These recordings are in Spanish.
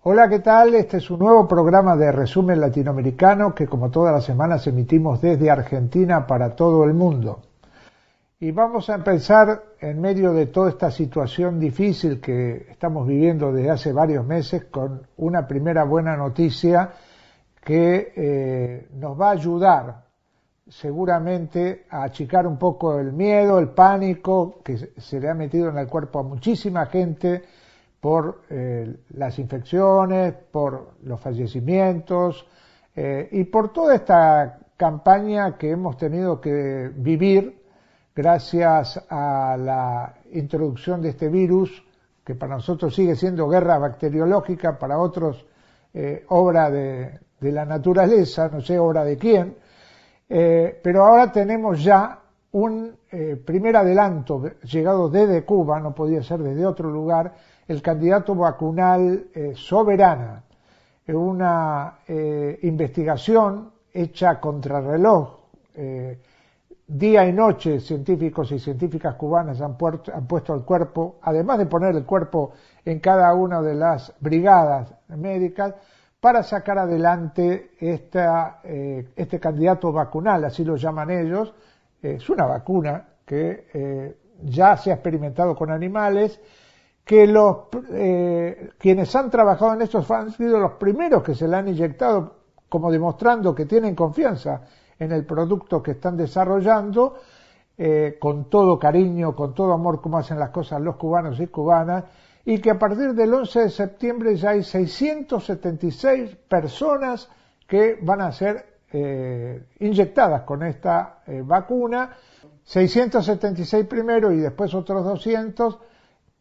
Hola, ¿qué tal? Este es un nuevo programa de Resumen Latinoamericano que como todas las semanas emitimos desde Argentina para todo el mundo. Y vamos a empezar en medio de toda esta situación difícil que estamos viviendo desde hace varios meses con una primera buena noticia que nos va a ayudar seguramente a achicar un poco el miedo, el pánico que se le ha metido en el cuerpo a muchísima gente por las infecciones, por los fallecimientos y por toda esta campaña que hemos tenido que vivir gracias a la introducción de este virus, que para nosotros sigue siendo guerra bacteriológica, para otros obra de la naturaleza, no sé obra de quién, pero ahora tenemos ya un primer adelanto llegado desde Cuba, no podía ser desde otro lugar, el candidato vacunal Soberana, una investigación hecha a contrarreloj, día y noche científicos y científicas cubanas han puesto el cuerpo, además de poner el cuerpo en cada una de las brigadas médicas, para sacar adelante este candidato vacunal, así lo llaman ellos. Es una vacuna que ya se ha experimentado con animales, que quienes han trabajado en esto han sido los primeros que se la han inyectado, como demostrando que tienen confianza en el producto que están desarrollando, con todo cariño, con todo amor, como hacen las cosas los cubanos y cubanas, y que a partir del 11 de septiembre ya hay 676 personas que van a ser inyectadas con esta vacuna, 676 primero y después otros 200,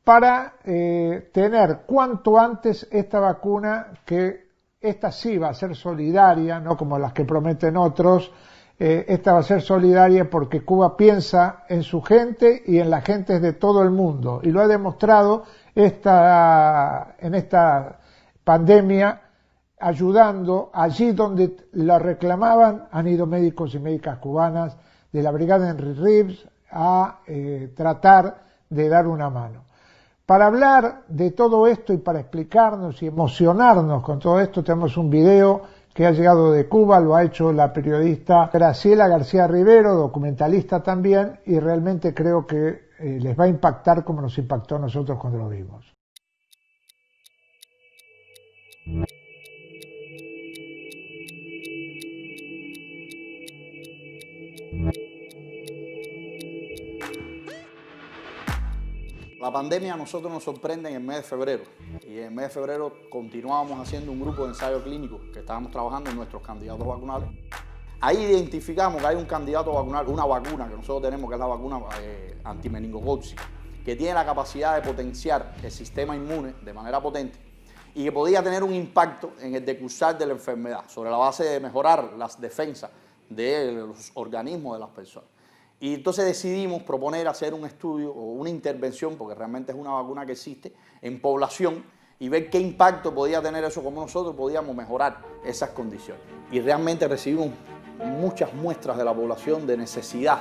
para tener cuanto antes esta vacuna, que esta sí va a ser solidaria, no como las que prometen otros. Esta va a ser solidaria porque Cuba piensa en su gente y en las gentes de todo el mundo, y lo ha demostrado en esta pandemia, ayudando allí donde la reclamaban. Han ido médicos y médicas cubanas de la Brigada Henry Reeves a tratar de dar una mano. Para hablar de todo esto y para explicarnos y emocionarnos con todo esto, tenemos un video que ha llegado de Cuba, lo ha hecho la periodista Graciela García Rivero, documentalista también, y realmente creo que les va a impactar como nos impactó a nosotros cuando lo vimos. La pandemia a nosotros nos sorprende en el mes de febrero, y en el mes de febrero continuábamos haciendo un grupo de ensayo clínico que estábamos trabajando en nuestros candidatos vacunales. Ahí identificamos que hay un candidato vacunal, una vacuna que nosotros tenemos, que es la vacuna antimeningocócica, que tiene la capacidad de potenciar el sistema inmune de manera potente y que podía tener un impacto en el decursar de la enfermedad, sobre la base de mejorar las defensas de los organismos de las personas. Y entonces decidimos proponer hacer un estudio o una intervención, porque realmente es una vacuna que existe, en población, y ver qué impacto podía tener eso, cómo nosotros podíamos mejorar esas condiciones. Y realmente recibimos muchas muestras de la población de necesidad,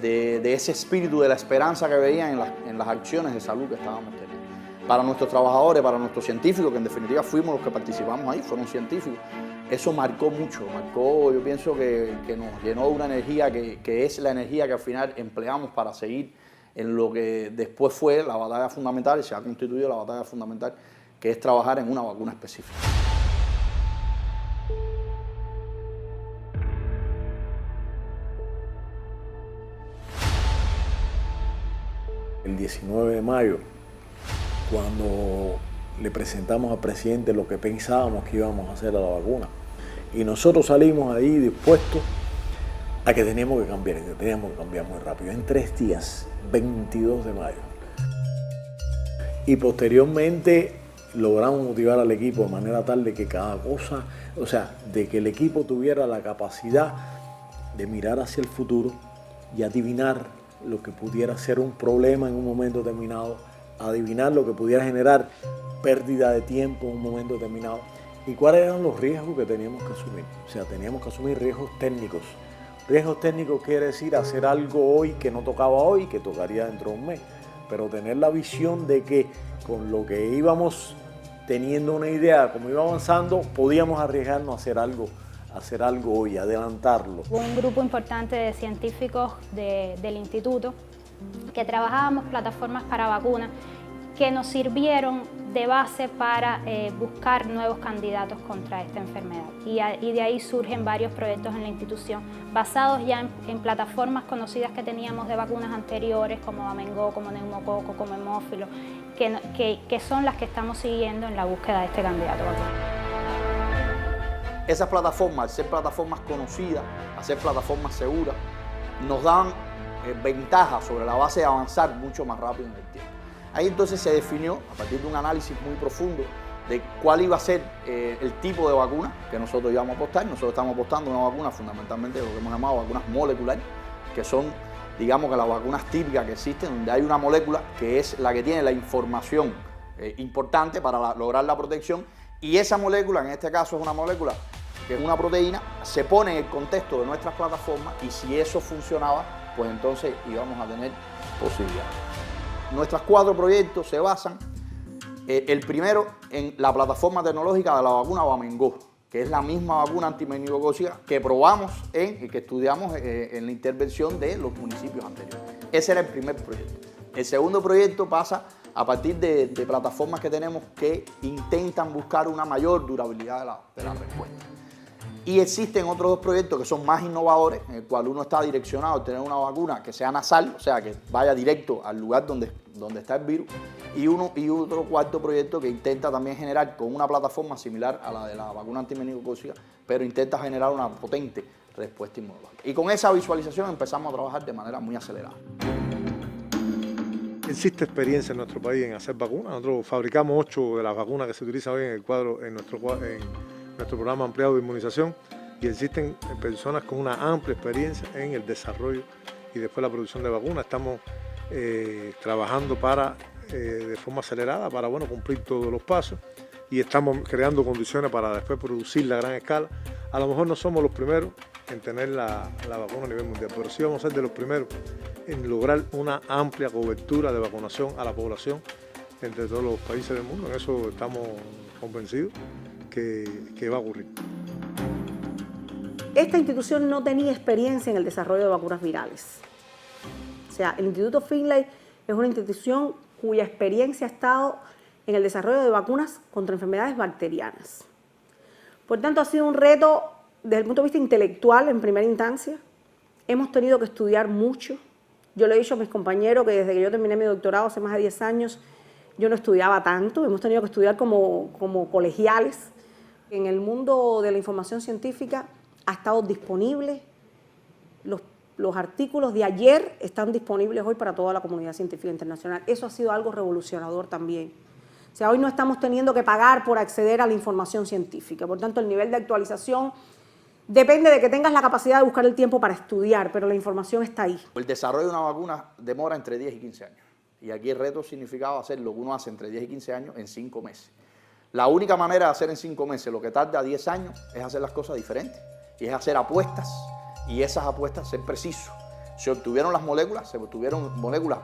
de ese espíritu de la esperanza que veían en las acciones de salud que estábamos teniendo. Para nuestros trabajadores, para nuestros científicos, que en definitiva fuimos los que participamos ahí, fueron científicos, eso marcó mucho, yo pienso que nos llenó de una energía que es la energía que al final empleamos para seguir en lo que después fue la batalla fundamental, y se ha constituido la batalla fundamental, que es trabajar en una vacuna específica. El 19 de mayo, cuando le presentamos al presidente lo que pensábamos que íbamos a hacer a la vacuna, y nosotros salimos ahí dispuestos a que teníamos que cambiar muy rápido, en 3 días, 22 de mayo. Y posteriormente logramos motivar al equipo de manera tal de que cada cosa, o sea, de que el equipo tuviera la capacidad de mirar hacia el futuro y adivinar lo que pudiera ser un problema en un momento determinado, adivinar lo que pudiera generar pérdida de tiempo en un momento determinado y cuáles eran los riesgos que teníamos que asumir. O sea, teníamos que asumir riesgos técnicos. Riesgos técnicos quiere decir hacer algo hoy que no tocaba hoy, que tocaría dentro de un mes, pero tener la visión de que con lo que íbamos teniendo una idea, como iba avanzando, podíamos arriesgarnos a hacer algo y adelantarlo. Hubo un grupo importante de científicos del instituto que trabajábamos plataformas para vacunas que nos sirvieron de base para buscar nuevos candidatos contra esta enfermedad. Y de ahí surgen varios proyectos en la institución basados ya en plataformas conocidas que teníamos de vacunas anteriores, como Amengo, como neumococo, como hemófilo, que son las que estamos siguiendo en la búsqueda de este candidato vacunal. Esas plataformas, al ser plataformas conocidas, al ser plataformas seguras, nos dan ventajas sobre la base de avanzar mucho más rápido en el tiempo. Ahí entonces se definió, a partir de un análisis muy profundo, de cuál iba a ser el tipo de vacuna que nosotros íbamos a apostar. Nosotros estamos apostando una vacuna fundamentalmente, lo que hemos llamado vacunas moleculares, que son, digamos, que las vacunas típicas que existen, donde hay una molécula que es la que tiene la información importante para lograr la protección, y esa molécula, en este caso es una molécula que es una proteína, se pone en el contexto de nuestras plataformas, y si eso funcionaba, pues entonces íbamos a tener posibilidades. Nuestros 4 proyectos se basan, el primero, en la plataforma tecnológica de la vacuna Amengo, que es la misma vacuna antimeningocócica que probamos y que estudiamos en la intervención de los municipios anteriores. Ese era el primer proyecto. El segundo proyecto pasa a partir de plataformas que tenemos que intentan buscar una mayor durabilidad de la respuesta. Y existen otros 2 proyectos que son más innovadores, en el cual uno está direccionado a tener una vacuna que sea nasal, o sea, que vaya directo al lugar donde está el virus, y otro 4º proyecto que intenta también generar con una plataforma similar a la de la vacuna antimeningocócica, pero intenta generar una potente respuesta inmunológica. Y con esa visualización empezamos a trabajar de manera muy acelerada. Existe experiencia en nuestro país en hacer vacunas. Nosotros fabricamos 8 de las vacunas que se utilizan hoy en nuestro programa ampliado de inmunización, y existen personas con una amplia experiencia en el desarrollo y después la producción de vacunas. Estamos trabajando de forma acelerada para cumplir todos los pasos, y estamos creando condiciones para después producirla a gran escala. A lo mejor no somos los primeros en tener la vacuna a nivel mundial, pero sí vamos a ser de los primeros en lograr una amplia cobertura de vacunación a la población entre todos los países del mundo. En eso estamos convencidos que va a ocurrir. Esta institución no tenía experiencia en el desarrollo de vacunas virales. O sea, el Instituto Finlay es una institución cuya experiencia ha estado en el desarrollo de vacunas contra enfermedades bacterianas. Por tanto, ha sido un reto desde el punto de vista intelectual en primera instancia. Hemos tenido que estudiar mucho. Yo le he dicho a mis compañeros que desde que yo terminé mi doctorado hace más de 10 años, yo no estudiaba tanto. Hemos tenido que estudiar como colegiales. En el mundo de la información científica ha estado disponible. Los artículos de ayer están disponibles hoy para toda la comunidad científica internacional. Eso ha sido algo revolucionador también. O sea, hoy no estamos teniendo que pagar por acceder a la información científica. Por tanto, el nivel de actualización depende de que tengas la capacidad de buscar el tiempo para estudiar, pero la información está ahí. El desarrollo de una vacuna demora entre 10 y 15 años. Y aquí el reto significaba hacer lo que uno hace entre 10 y 15 años en 5 meses. La única manera de hacer en 5 meses lo que tarda 10 años es hacer las cosas diferentes. Y es hacer apuestas, y esas apuestas ser precisos. Se obtuvieron las moléculas, se obtuvieron moléculas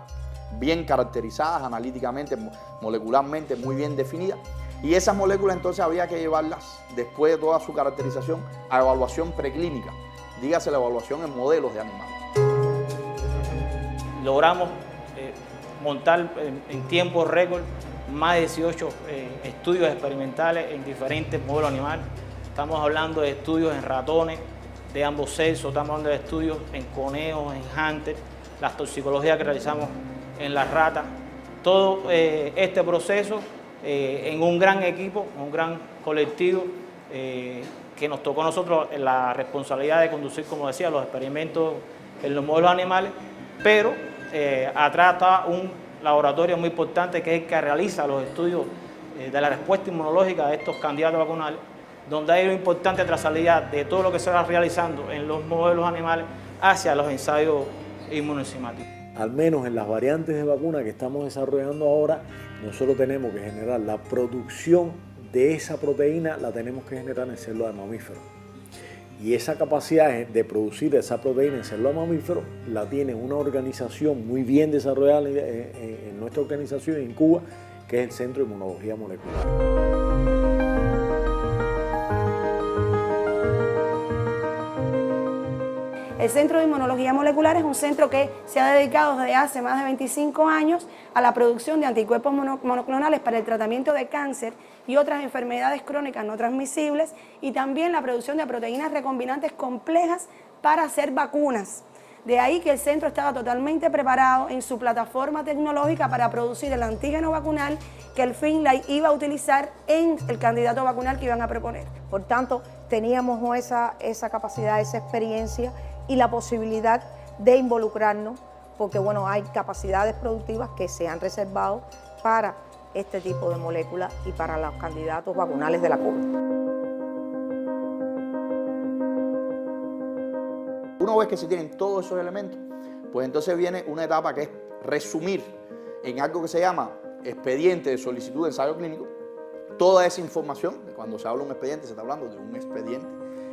bien caracterizadas analíticamente, molecularmente muy bien definidas, y esas moléculas entonces había que llevarlas, después de toda su caracterización, a evaluación preclínica, dígase la evaluación en modelos de animales. Logramos montar en tiempo récord más de 18 estudios experimentales en diferentes modelos animales. Estamos hablando de estudios en ratones de ambos sexos, estamos hablando de estudios en conejos, en hámster, las toxicologías que realizamos en las ratas. Todo este proceso en un gran equipo, un gran colectivo que nos tocó a nosotros la responsabilidad de conducir, como decía, los experimentos en los modelos animales, pero atrás está un laboratorio muy importante que es el que realiza los estudios de la respuesta inmunológica de estos candidatos vacunales, donde hay una importante trazabilidad de todo lo que se va realizando en los modelos animales hacia los ensayos inmunoenzimáticos. Al menos en las variantes de vacuna que estamos desarrollando ahora, nosotros tenemos que generar la producción de esa proteína, la tenemos que generar en células de mamíferos. Y esa capacidad de producir esa proteína en células de mamíferos la tiene una organización muy bien desarrollada en nuestra organización en Cuba, que es el Centro de Inmunología Molecular. El Centro de Inmunología Molecular es un centro que se ha dedicado desde hace más de 25 años a la producción de anticuerpos monoclonales para el tratamiento de cáncer y otras enfermedades crónicas no transmisibles, y también la producción de proteínas recombinantes complejas para hacer vacunas. De ahí que el centro estaba totalmente preparado en su plataforma tecnológica para producir el antígeno vacunal que el Finlay iba a utilizar en el candidato vacunal que iban a proponer. Por tanto, teníamos esa capacidad, esa experiencia y la posibilidad de involucrarnos, porque bueno, hay capacidades productivas que se han reservado para este tipo de moléculas y para los candidatos vacunales de la COVID. Una vez que se tienen todos esos elementos, pues entonces viene una etapa que es resumir en algo que se llama expediente de solicitud de ensayo clínico toda esa información. Cuando se habla de un expediente, se está hablando de un expediente,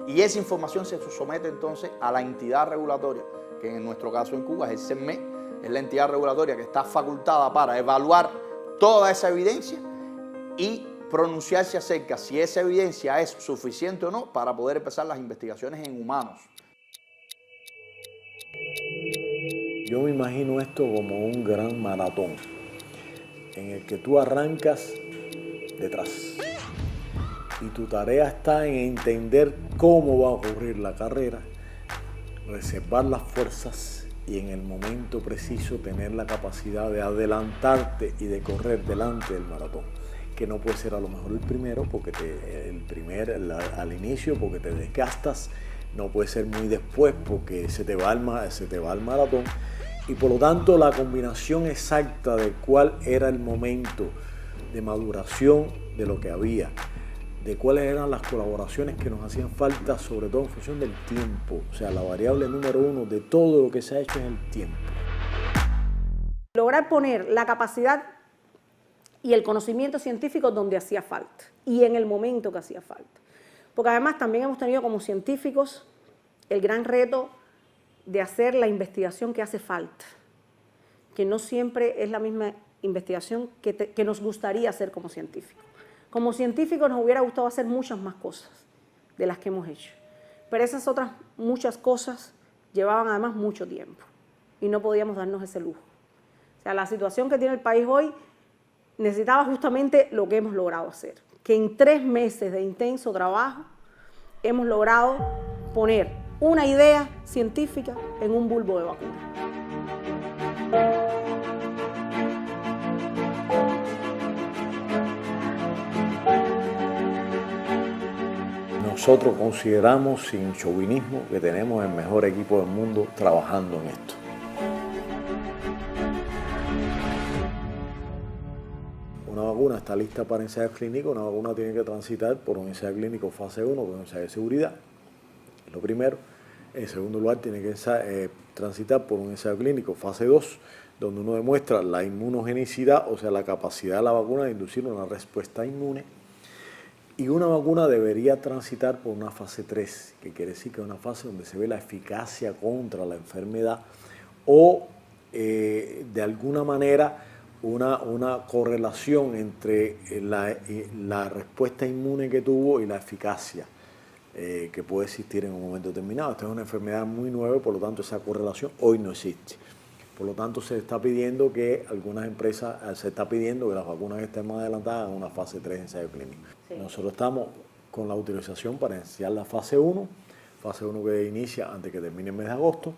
y esa información se somete entonces a la entidad regulatoria, que en nuestro caso en Cuba es el CENME, es la entidad regulatoria que está facultada para evaluar toda esa evidencia y pronunciarse acerca si esa evidencia es suficiente o no para poder empezar las investigaciones en humanos. Yo me imagino esto como un gran maratón en el que tú arrancas detrás y tu tarea está en entender cómo va a ocurrir la carrera, reservar las fuerzas y en el momento preciso tener la capacidad de adelantarte y de correr delante del maratón, que no puede ser a lo mejor el primero porque al inicio porque te desgastas, no puede ser muy después porque se te va el maratón, y por lo tanto la combinación exacta de cuál era el momento de maduración de lo que había, de cuáles eran las colaboraciones que nos hacían falta, sobre todo en función del tiempo. O sea, la variable número uno de todo lo que se ha hecho es el tiempo. Lograr poner la capacidad y el conocimiento científico donde hacía falta y en el momento que hacía falta. Porque además también hemos tenido como científicos el gran reto de hacer la investigación que hace falta, que no siempre es la misma investigación que nos gustaría hacer como científicos. Como científicos nos hubiera gustado hacer muchas más cosas de las que hemos hecho, pero esas otras muchas cosas llevaban además mucho tiempo y no podíamos darnos ese lujo. O sea, la situación que tiene el país hoy necesitaba justamente lo que hemos logrado hacer, que en 3 meses de intenso trabajo hemos logrado poner una idea científica en un bulbo de vacuna. Nosotros consideramos, sin chauvinismo, que tenemos el mejor equipo del mundo trabajando en esto. Una vacuna está lista para ensayos clínicos, una vacuna tiene que transitar por un ensayo clínico fase 1, por un ensayo de seguridad, es lo primero. En segundo lugar, tiene que transitar por un ensayo clínico fase 2, donde uno demuestra la inmunogenicidad, o sea, la capacidad de la vacuna de inducir una respuesta inmune. Y una vacuna debería transitar por una fase 3, que quiere decir que es una fase donde se ve la eficacia contra la enfermedad o de alguna manera una correlación entre la respuesta inmune que tuvo y la eficacia que puede existir en un momento determinado. Esta es una enfermedad muy nueva, por lo tanto esa correlación hoy no existe. Por lo tanto se está pidiendo que algunas empresas, se está pidiendo que las vacunas que estén más adelantadas en una fase 3 de ensayo clínico. Sí. Nosotros estamos con la autorización para iniciar la fase 1 que inicia antes que termine el mes de agosto,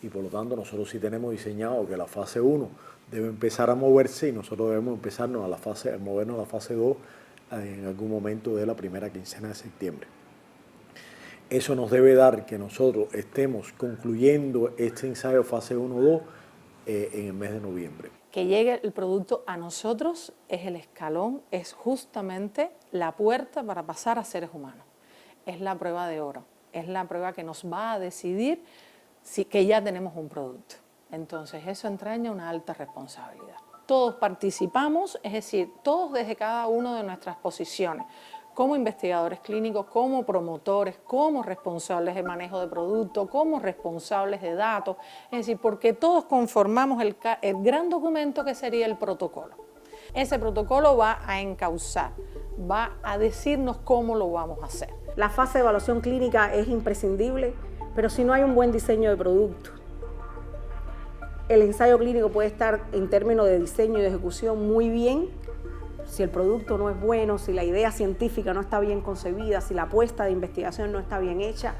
y por lo tanto nosotros sí tenemos diseñado que la fase 1 debe empezar a moverse y nosotros debemos empezarnos a movernos a la fase 2 en algún momento de la primera quincena de septiembre. Eso nos debe dar que nosotros estemos concluyendo este ensayo fase 1-2 en el mes de noviembre. Que llegue el producto a nosotros es el escalón, es justamente la puerta para pasar a seres humanos. Es la prueba de oro, es la prueba que nos va a decidir que ya tenemos un producto. Entonces eso entraña una alta responsabilidad. Todos participamos, es decir, todos desde cada una de nuestras posiciones, como investigadores clínicos, como promotores, como responsables de manejo de producto, como responsables de datos, es decir, porque todos conformamos el gran documento que sería el protocolo. Ese protocolo va a encauzar, va a decirnos cómo lo vamos a hacer. La fase de evaluación clínica es imprescindible, pero si no hay un buen diseño de producto, el ensayo clínico puede estar en términos de diseño y de ejecución muy bien. Si el producto no es bueno, si la idea científica no está bien concebida, si la apuesta de investigación no está bien hecha,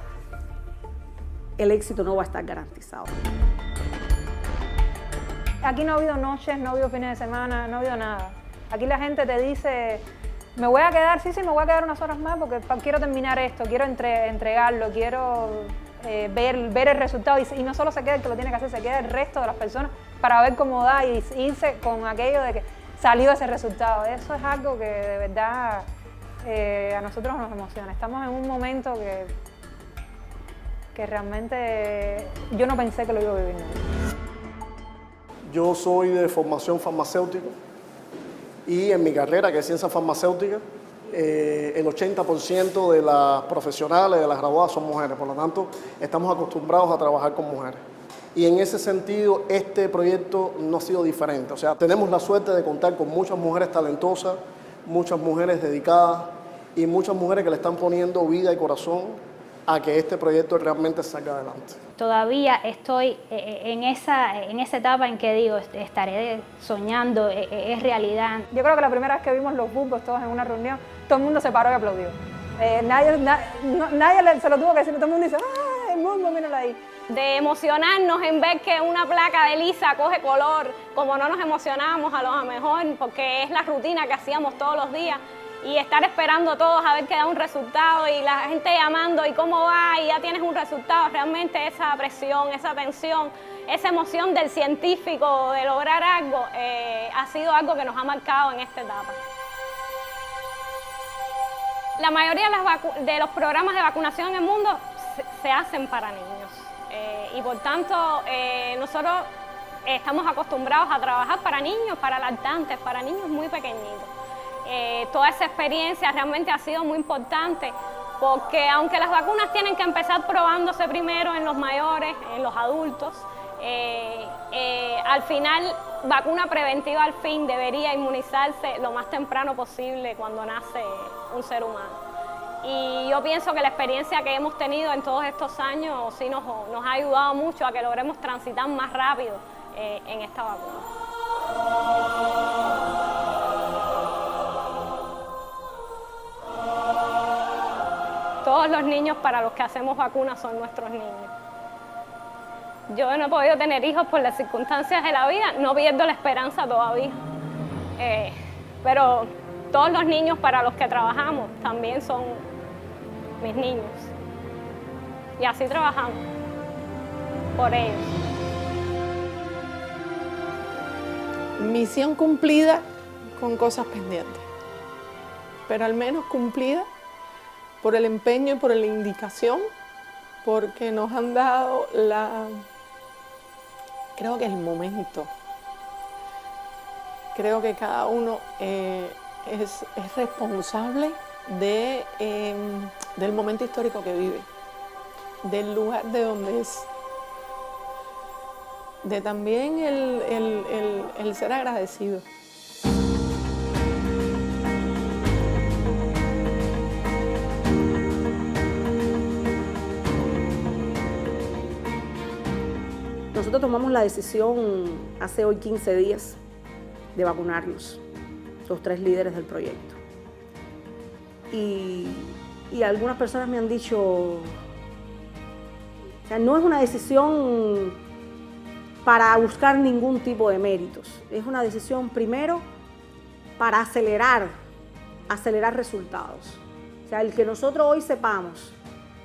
el éxito no va a estar garantizado. Aquí no ha habido noches, no ha habido fines de semana, no ha habido nada. Aquí la gente te dice, me voy a quedar, sí, me voy a quedar unas horas más porque quiero terminar esto, quiero entregarlo, quiero ver el resultado. Y no solo se queda el que lo tiene que hacer, se queda el resto de las personas para ver cómo da y irse con aquello de que salió ese resultado. Eso es algo que de verdad a nosotros nos emociona. Estamos en un momento que realmente yo no pensé que lo iba a vivir nunca. Yo soy de formación farmacéutica y en mi carrera, que es ciencia farmacéutica, el 80% de las profesionales, de las graduadas son mujeres. Por lo tanto, estamos acostumbrados a trabajar con mujeres. Y en ese sentido, este proyecto no ha sido diferente. O sea, tenemos la suerte de contar con muchas mujeres talentosas, muchas mujeres dedicadas y muchas mujeres que le están poniendo vida y corazón a que este proyecto realmente salga adelante. Todavía estoy en esa etapa en que digo, estaré soñando, es realidad. Yo creo que la primera vez que vimos los bulbos todos en una reunión, todo el mundo se paró y aplaudió. Nadie se lo tuvo que decir, todo el mundo dice, ¡ah, el bulbo, míralo ahí! De emocionarnos en ver que una placa de lisa coge color, como no nos emocionábamos a lo mejor, porque es la rutina que hacíamos todos los días. Y estar esperando todos a ver que da un resultado y la gente llamando y cómo va y ya tienes un resultado, realmente esa presión, esa tensión, esa emoción del científico de lograr algo ha sido algo que nos ha marcado en esta etapa. La mayoría de los programas de vacunación en el mundo se hacen para niños y por tanto nosotros estamos acostumbrados a trabajar para niños, para lactantes, para niños muy pequeñitos. Toda esa experiencia realmente ha sido muy importante porque aunque las vacunas tienen que empezar probándose primero en los mayores, en los adultos, al final vacuna preventiva al fin debería inmunizarse lo más temprano posible cuando nace un ser humano. Y yo pienso que la experiencia que hemos tenido en todos estos años sí nos ha ayudado mucho a que logremos transitar más rápido en esta vacuna. Todos los niños para los que hacemos vacunas son nuestros niños. Yo no he podido tener hijos por las circunstancias de la vida, no pierdo la esperanza todavía. Pero todos los niños para los que trabajamos también son mis niños. Y así trabajamos por ellos. Misión cumplida con cosas pendientes, pero al menos cumplida por el empeño y por la indicación, porque nos han dado creo que el momento. Creo que cada uno es responsable del momento histórico que vive, del lugar de donde es, de también el ser agradecido. Nosotros tomamos la decisión hace hoy 15 días de vacunarnos, los 3 líderes del proyecto. Y algunas personas me han dicho, o sea, no es una decisión para buscar ningún tipo de méritos, es una decisión primero para acelerar resultados. O sea, el que nosotros hoy sepamos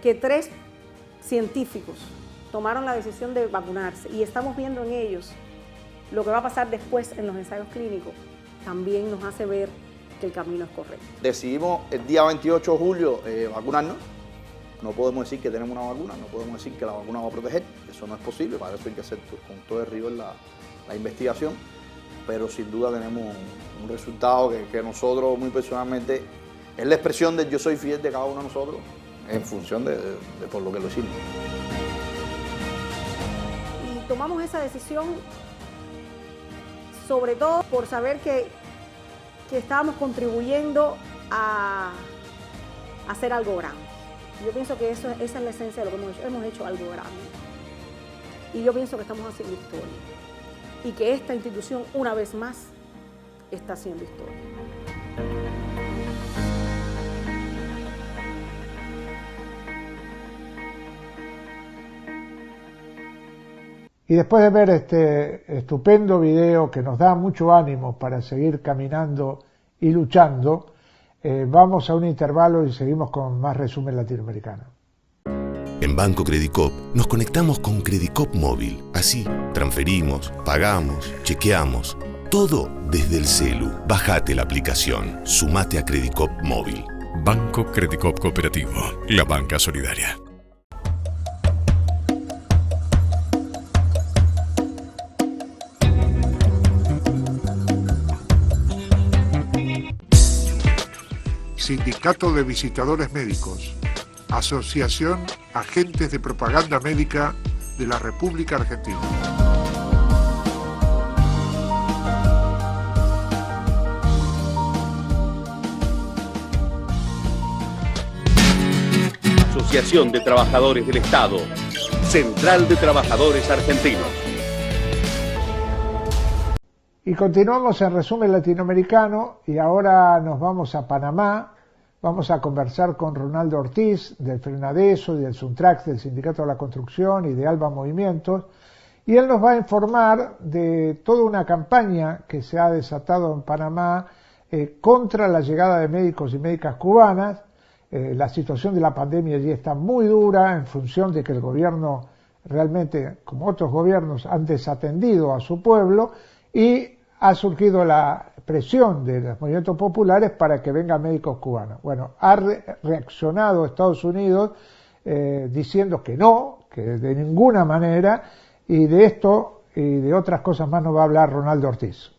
que 3 científicos tomaron la decisión de vacunarse y estamos viendo en ellos lo que va a pasar después en los ensayos clínicos, también nos hace ver que el camino es correcto. Decidimos el día 28 de julio vacunarnos. No podemos decir que tenemos una vacuna, no podemos decir que la vacuna va a proteger, eso no es posible, para eso hay que hacer con todo el rigor la investigación, pero sin duda tenemos un resultado que nosotros muy personalmente es la expresión del yo soy fiel de cada uno de nosotros en función de por lo que lo hicimos. Tomamos esa decisión sobre todo por saber que que estábamos contribuyendo a hacer algo grande. Yo pienso que esa es la esencia de lo que hemos hecho. Hemos hecho algo grande. Y yo pienso que estamos haciendo historia. Y que esta institución, una vez más, está haciendo historia. Y después de ver este estupendo video que nos da mucho ánimo para seguir caminando y luchando, vamos a un intervalo y seguimos con más resumen latinoamericano. En Banco Credicop nos conectamos con Credicop Móvil. Así, transferimos, pagamos, chequeamos, todo desde el celu. Bájate la aplicación, sumate a Credicop Móvil. Banco Credicop Cooperativo, la banca solidaria. Sindicato de Visitadores Médicos, Asociación Agentes de Propaganda Médica de la República Argentina. Asociación de Trabajadores del Estado, Central de Trabajadores Argentinos. Y continuamos en resumen latinoamericano y ahora nos vamos a Panamá. Vamos a conversar con Ronaldo Ortiz del FRENADESO y del SUNTRAX del Sindicato de la Construcción y de ALBA Movimientos, y él nos va a informar de toda una campaña que se ha desatado en Panamá contra la llegada de médicos y médicas cubanas. La situación de la pandemia allí está muy dura en función de que el gobierno realmente, como otros gobiernos, han desatendido a su pueblo y ha surgido la presión de los movimientos populares para que vengan médicos cubanos. Bueno, ha reaccionado Estados Unidos diciendo que no, que de ninguna manera, y de esto y de otras cosas más nos va a hablar Ronaldo Ortiz.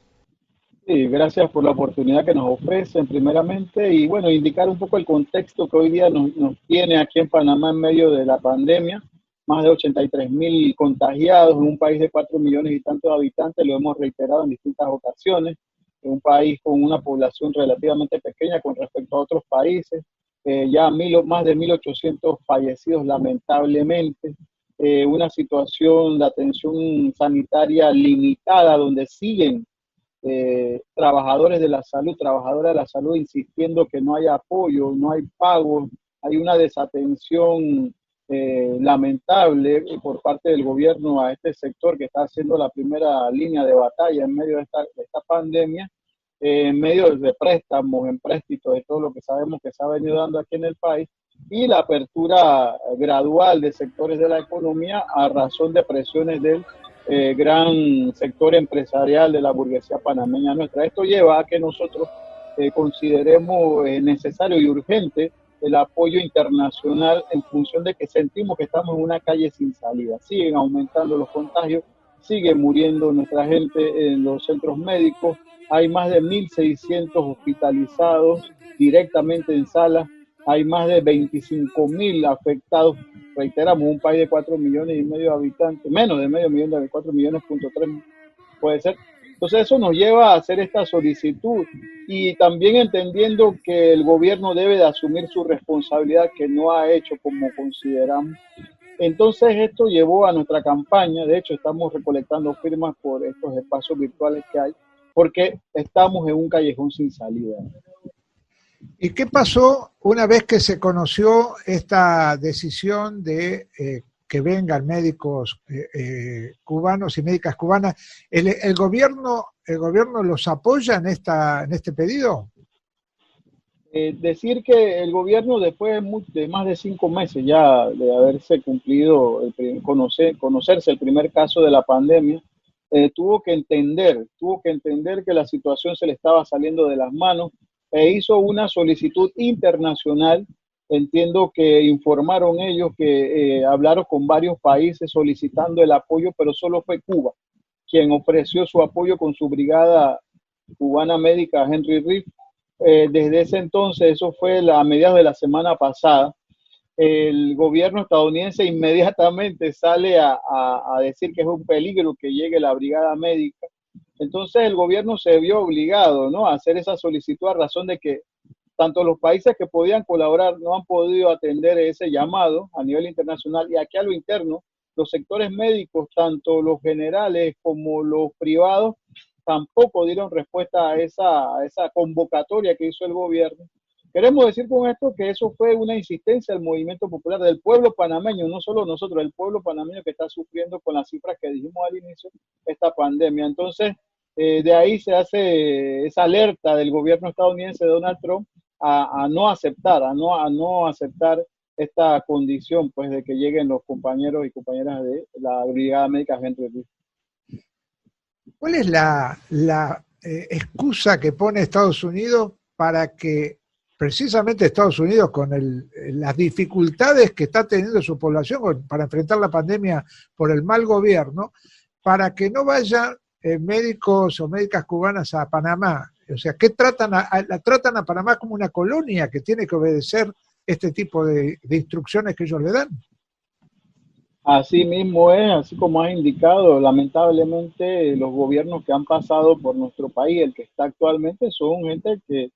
Sí, gracias por la oportunidad que nos ofrecen primeramente y bueno, indicar un poco el contexto que hoy día nos tiene aquí en Panamá en medio de la pandemia. Más de 83.000 contagiados en un país de 4 millones y tantos de habitantes, lo hemos reiterado en distintas ocasiones, en un país con una población relativamente pequeña con respecto a otros países, ya más de 1.800 fallecidos lamentablemente, una situación de atención sanitaria limitada donde siguen trabajadores de la salud, trabajadoras de la salud insistiendo que no hay apoyo, no hay pago, hay una desatención lamentable por parte del gobierno a este sector que está haciendo la primera línea de batalla en medio de esta pandemia, en medio de préstamos, empréstitos, de todo lo que sabemos que se ha venido dando aquí en el país, y la apertura gradual de sectores de la economía a razón de presiones del gran sector empresarial de la burguesía panameña nuestra. Esto lleva a que nosotros consideremos necesario y urgente el apoyo internacional en función de que sentimos que estamos en una calle sin salida. Siguen aumentando los contagios, sigue muriendo nuestra gente en los centros médicos, hay más de 1.600 hospitalizados directamente en salas, hay más de 25.000 afectados, reiteramos, un país de 4 millones y medio de habitantes, menos de medio millón de 4 millones, .3 puede ser. Entonces eso nos lleva a hacer esta solicitud y también entendiendo que el gobierno debe de asumir su responsabilidad que no ha hecho como consideramos. Entonces esto llevó a nuestra campaña, de hecho estamos recolectando firmas por estos espacios virtuales que hay, porque estamos en un callejón sin salida. ¿Y qué pasó una vez que se conoció esta decisión de que vengan médicos cubanos y médicas cubanas? ¿El gobierno los apoya en este pedido? Decir que el gobierno, después de más de 5 meses ya de haberse cumplido, conocerse el primer caso de la pandemia, tuvo que entender que la situación se le estaba saliendo de las manos e hizo una solicitud internacional. Entiendo que informaron ellos que hablaron con varios países solicitando el apoyo, pero solo fue Cuba quien ofreció su apoyo con su brigada cubana médica Henry Reed. Desde ese entonces, eso fue a mediados de la semana pasada, el gobierno estadounidense inmediatamente sale a decir que es un peligro que llegue la brigada médica. Entonces el gobierno se vio obligado, ¿no?, a hacer esa solicitud a razón de que tanto los países que podían colaborar no han podido atender ese llamado a nivel internacional, y aquí a lo interno, los sectores médicos, tanto los generales como los privados, tampoco dieron respuesta a esa convocatoria que hizo el gobierno. Queremos decir con esto que eso fue una insistencia del movimiento popular, del pueblo panameño, no solo nosotros, el pueblo panameño que está sufriendo con las cifras que dijimos al inicio, esta pandemia. Entonces, de ahí se hace esa alerta del gobierno estadounidense de Donald Trump a no aceptar, a no aceptar esta condición, pues, de que lleguen los compañeros y compañeras de la Brigada Médica Henry Reed. ¿Cuál es la excusa que pone Estados Unidos para que precisamente Estados Unidos, con las dificultades que está teniendo su población para enfrentar la pandemia por el mal gobierno, para que no vayan médicos o médicas cubanas a Panamá? O sea, ¿qué tratan a Panamá como una colonia que tiene que obedecer este tipo de instrucciones que ellos le dan? Así mismo es, así como has indicado, lamentablemente los gobiernos que han pasado por nuestro país, el que está actualmente, son gente que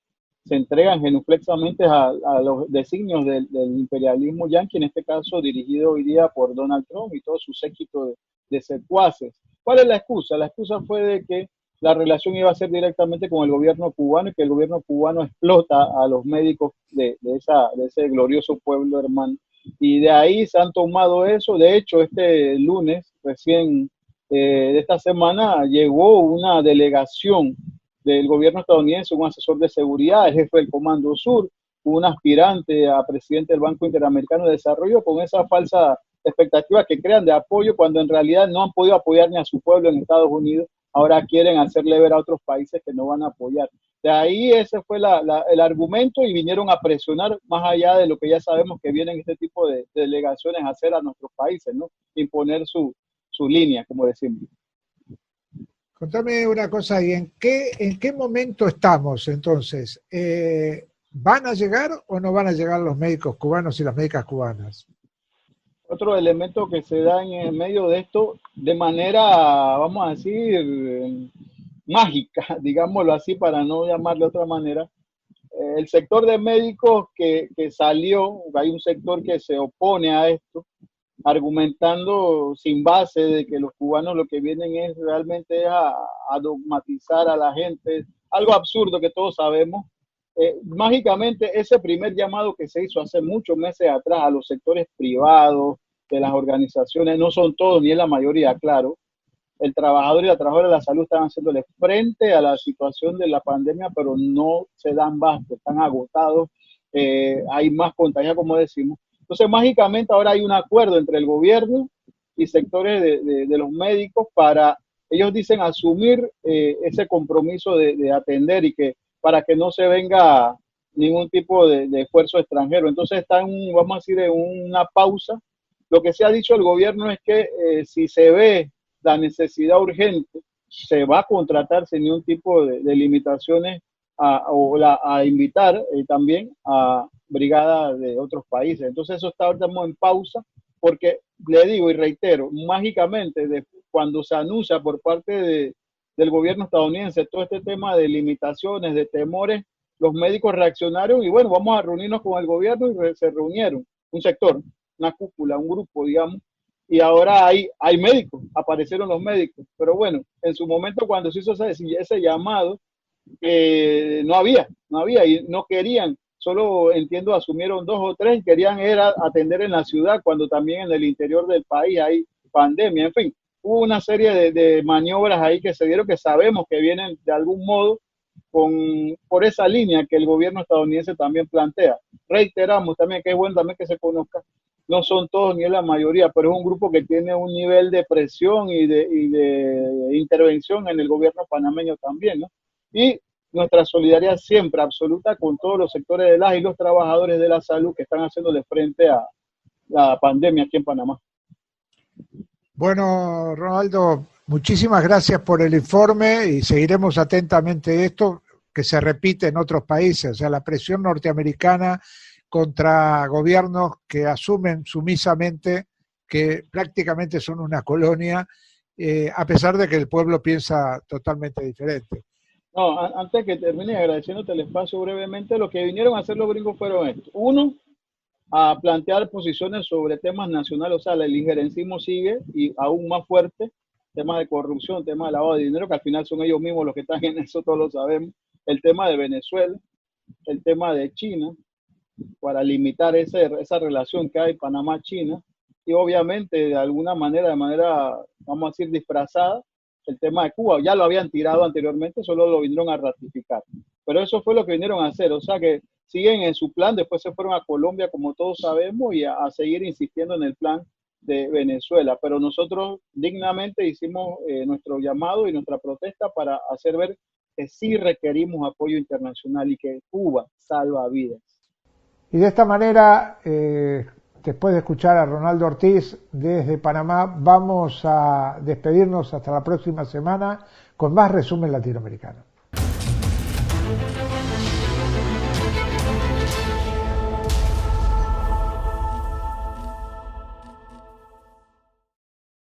se entregan genuflexamente a los designios del imperialismo yanqui, en este caso dirigido hoy día por Donald Trump y todo su séquito de secuaces. ¿Cuál es la excusa? La excusa fue de que la relación iba a ser directamente con el gobierno cubano y que el gobierno cubano explota a los médicos de ese glorioso pueblo hermano. Y de ahí se han tomado eso. De hecho, este lunes, recién de esta semana, llegó una delegación del gobierno estadounidense, un asesor de seguridad, el jefe del Comando Sur, un aspirante a presidente del Banco Interamericano de Desarrollo, con esa falsa expectativa que crean de apoyo, cuando en realidad no han podido apoyar ni a su pueblo en Estados Unidos. Ahora quieren hacerle ver a otros países que no van a apoyar. De ahí ese fue el argumento, y vinieron a presionar, más allá de lo que ya sabemos que vienen este tipo de delegaciones a hacer a nuestros países, ¿no? Imponer su línea, como decimos. Contame una cosa, ¿y en qué momento estamos entonces? ¿Van a llegar o no van a llegar los médicos cubanos y las médicas cubanas? Otro elemento que se da en el medio de esto, de manera, vamos a decir, mágica, digámoslo así, para no llamarle de otra manera, el sector de médicos que salió, hay un sector que se opone a esto, argumentando sin base de que los cubanos lo que vienen es realmente a dogmatizar a la gente, algo absurdo que todos sabemos. Mágicamente, ese primer llamado que se hizo hace muchos meses atrás a los sectores privados de las organizaciones, no son todos ni es la mayoría, claro, el trabajador y la trabajadora de la salud están haciéndole frente a la situación de la pandemia, pero no se dan basto, están agotados, hay más contagios, como decimos. Entonces, mágicamente ahora hay un acuerdo entre el gobierno y sectores de los médicos para, ellos dicen, asumir ese compromiso de atender, y que para que no se venga ningún tipo de esfuerzo extranjero. Entonces están, vamos a decir, en una pausa. Lo que se ha dicho el gobierno es que si se ve la necesidad urgente, se va a contratar sin ningún tipo de limitaciones a invitar también a brigadas de otros países. Entonces eso está ahorita en pausa, porque le digo y reitero, mágicamente cuando se anuncia por parte del gobierno estadounidense todo este tema de limitaciones, de temores, los médicos reaccionaron y bueno, vamos a reunirnos con el gobierno, y se reunieron un sector, una cúpula, un grupo, digamos, y ahora hay médicos, aparecieron los médicos, pero bueno, en su momento cuando se hizo ese llamado, no había y no querían, solo entiendo asumieron 2 o 3, querían era atender en la ciudad cuando también en el interior del país hay pandemia, en fin, hubo una serie de maniobras ahí que se dieron, que sabemos que vienen de algún modo por esa línea que el gobierno estadounidense también plantea. Reiteramos también que es bueno también que se conozca, no son todos ni es la mayoría, pero es un grupo que tiene un nivel de presión y de intervención en el gobierno panameño también, ¿no? Y nuestra solidaridad siempre absoluta con todos los sectores de las y los trabajadores de la salud que están haciéndole frente a la pandemia aquí en Panamá. Bueno, Ronaldo, muchísimas gracias por el informe y seguiremos atentamente esto, que se repite en otros países, o sea, la presión norteamericana contra gobiernos que asumen sumisamente que prácticamente son una colonia a pesar de que el pueblo piensa totalmente diferente. No, antes que termine, agradeciéndote el espacio brevemente, lo que vinieron a hacer los gringos fueron esto. Uno, a plantear posiciones sobre temas nacionales, o sea, el injerencismo sigue y aún más fuerte, temas de corrupción, temas de lavado de dinero, que al final son ellos mismos los que están en eso, todos lo sabemos, el tema de Venezuela, el tema de China, para limitar esa relación que hay Panamá-China, y obviamente de alguna manera, vamos a decir, disfrazada, el tema de Cuba. Ya lo habían tirado anteriormente, solo lo vinieron a ratificar. Pero eso fue lo que vinieron a hacer, o sea que siguen en su plan, después se fueron a Colombia, como todos sabemos, y a seguir insistiendo en el plan de Venezuela. Pero nosotros dignamente hicimos nuestro llamado y nuestra protesta para hacer ver que sí requerimos apoyo internacional y que Cuba salva vidas. Y de esta manera, después de escuchar a Ronaldo Ortiz desde Panamá, vamos a despedirnos hasta la próxima semana con más Resumen Latinoamericano.